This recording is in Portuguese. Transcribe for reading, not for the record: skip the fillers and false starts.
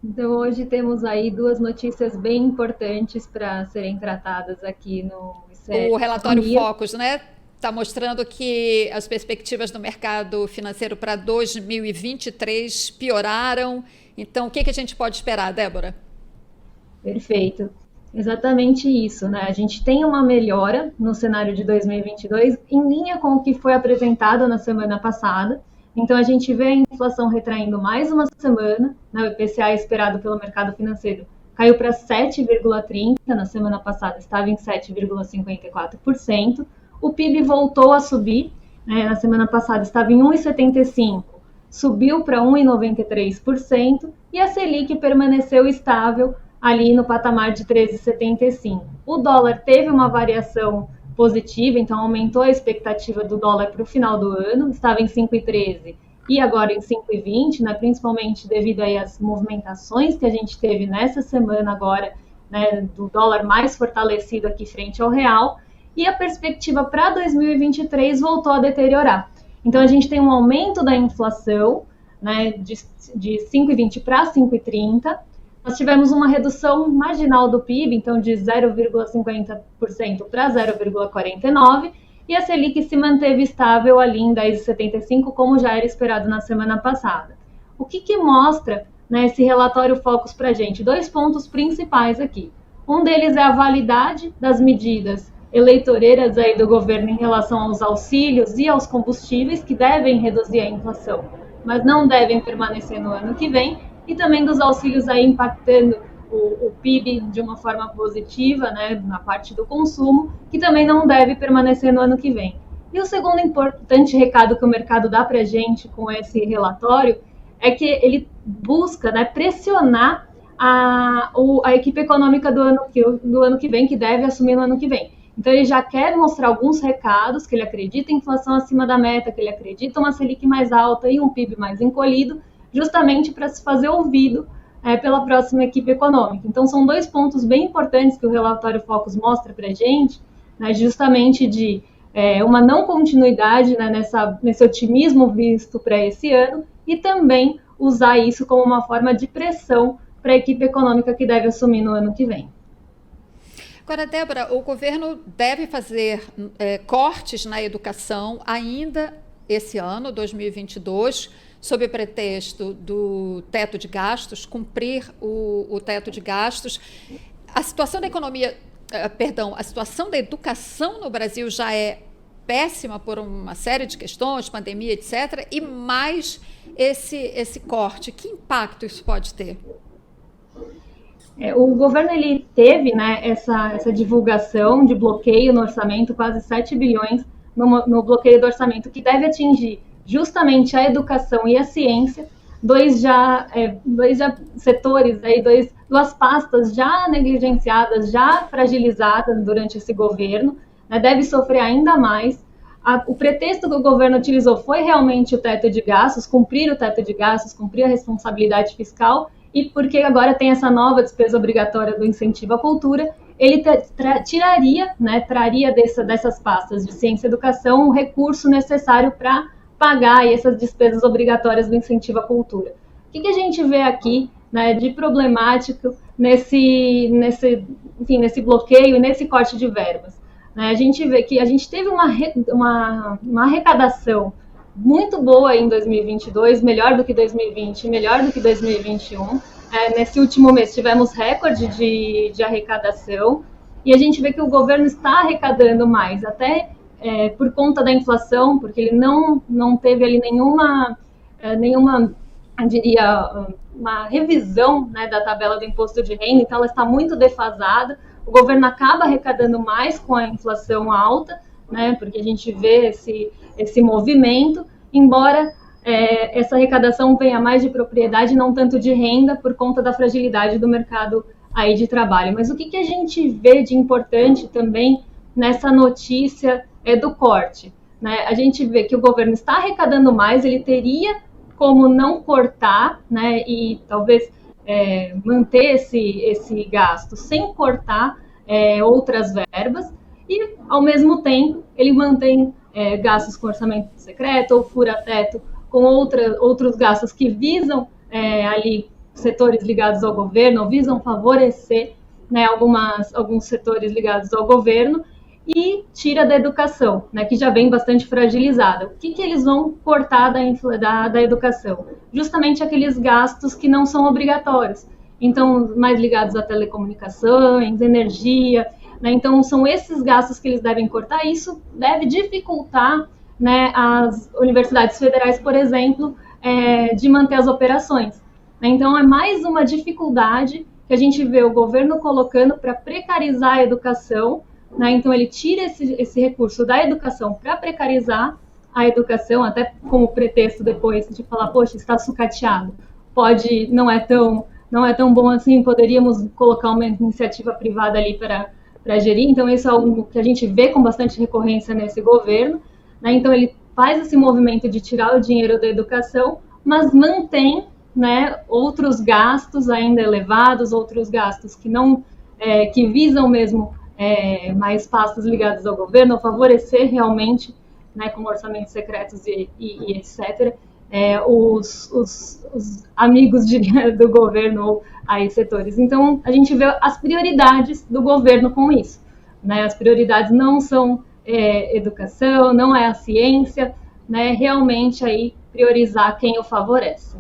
Então, hoje temos aí duas notícias bem importantes para serem tratadas aqui no ICE O relatório Economia. Focus, né, está mostrando que as perspectivas do mercado financeiro para 2023 pioraram. Então, o que a gente pode esperar, Débora? Perfeito. Exatamente isso, né? A gente tem uma melhora no cenário de 2022 em linha com o que foi apresentado na semana passada. Então, a gente vê a inflação retraindo mais uma semana, né? O IPCA esperado pelo mercado financeiro caiu para 7,30, na semana passada estava em 7,54%. O PIB voltou a subir, né? Na semana passada estava em 1,75, subiu para 1,93% e a Selic permaneceu estável ali no patamar de 13,75. O dólar teve uma variação positiva, então aumentou a expectativa do dólar para o final do ano, estava em 5,13 e agora em 5,20, né, principalmente devido aí às movimentações que a gente teve nessa semana agora, né, do dólar mais fortalecido aqui frente ao real, e a perspectiva para 2023 voltou a deteriorar. Então a gente tem um aumento da inflação, né, de 5,20 para 5,30. Nós tivemos uma redução marginal do PIB, então de 0,50% para 0,49%, e a Selic se manteve estável ali em 10,75, como já era esperado na semana passada. O que mostra, né, esse relatório Focus para a gente? Dois pontos principais aqui. Um deles é a validade das medidas eleitoreiras aí do governo em relação aos auxílios e aos combustíveis, que devem reduzir a inflação, mas não devem permanecer no ano que vem, e também dos auxílios aí impactando o PIB de uma forma positiva, né, na parte do consumo, que também não deve permanecer no ano que vem. E o segundo importante recado que o mercado dá para a gente com esse relatório é que ele busca, né, pressionar a equipe econômica do ano que vem, que deve assumir no ano que vem. Então, ele já quer mostrar alguns recados, que ele acredita em inflação acima da meta, que ele acredita uma Selic mais alta e um PIB mais encolhido, justamente para se fazer ouvido pela próxima equipe econômica. Então, são dois pontos bem importantes que o relatório Focus mostra para a gente, né, justamente de uma não continuidade, né, nesse otimismo visto para esse ano, e também usar isso como uma forma de pressão para a equipe econômica que deve assumir no ano que vem. Agora, Débora, o governo deve fazer cortes na educação ainda esse ano, 2022, sob o pretexto do teto de gastos, cumprir o teto de gastos. A situação da economia, perdão, a situação da educação no Brasil já é péssima por uma série de questões, pandemia, etc., e mais esse corte. Que impacto isso pode ter? O governo ele teve, né, essa divulgação de bloqueio no orçamento, quase 7 bilhões no bloqueio do orçamento, que deve atingir justamente a educação e a ciência, dois já setores, aí, duas pastas já negligenciadas, já fragilizadas durante esse governo, né, deve sofrer ainda mais. O pretexto que o governo utilizou foi realmente o teto de gastos, cumprir o teto de gastos, cumprir a responsabilidade fiscal, e porque agora tem essa nova despesa obrigatória do incentivo à cultura, ele tiraria, né, traria dessas pastas de ciência e educação o recurso necessário para pagar essas despesas obrigatórias do incentivo à cultura. O que a gente vê aqui, né, de problemático nesse bloqueio e nesse corte de verbas? Né, a gente vê que a gente teve uma arrecadação muito boa em 2022, melhor do que 2020, melhor do que 2021. Nesse último mês tivemos recorde de arrecadação e a gente vê que o governo está arrecadando mais, até por conta da inflação, porque ele não teve ali nenhuma, eu diria, uma revisão, né, da tabela do imposto de renda, então ela está muito defasada. O governo acaba arrecadando mais com a inflação alta, né, porque a gente vê esse movimento, embora essa arrecadação venha mais de propriedade, não tanto de renda, por conta da fragilidade do mercado aí de trabalho. Mas o que a gente vê de importante também nessa notícia do corte? Né? A gente vê que o governo está arrecadando mais, ele teria como não cortar, né, e talvez manter esse gasto sem cortar outras verbas, e, ao mesmo tempo, ele mantém gastos com orçamento secreto ou fura-teto, com outros gastos que visam ali setores ligados ao governo, ou visam favorecer, né, alguns setores ligados ao governo, e tira da educação, né, que já vem bastante fragilizada. O que eles vão cortar da educação? Justamente aqueles gastos que não são obrigatórios. Então, mais ligados a telecomunicações, energia, né? Então, são esses gastos que eles devem cortar. Isso deve dificultar, né, as universidades federais, por exemplo, de manter as operações. Então, é mais uma dificuldade que a gente vê o governo colocando para precarizar a educação, né? Então, ele tira esse recurso da educação para precarizar a educação, até como pretexto depois de falar, poxa, está sucateado, não é tão bom assim, poderíamos colocar uma iniciativa privada ali para gerir. Então, isso é algo que a gente vê com bastante recorrência nesse governo, né? Então, ele faz esse movimento de tirar o dinheiro da educação, mas mantém, né, outros gastos ainda elevados, outros gastos que visam mesmo mais pastas ligadas ao governo, favorecer realmente, né, com orçamentos secretos e etc., os amigos do governo ou aí setores. Então, a gente vê as prioridades do governo com isso, né? As prioridades não são educação, não é a ciência, né? Realmente aí priorizar quem o favorece.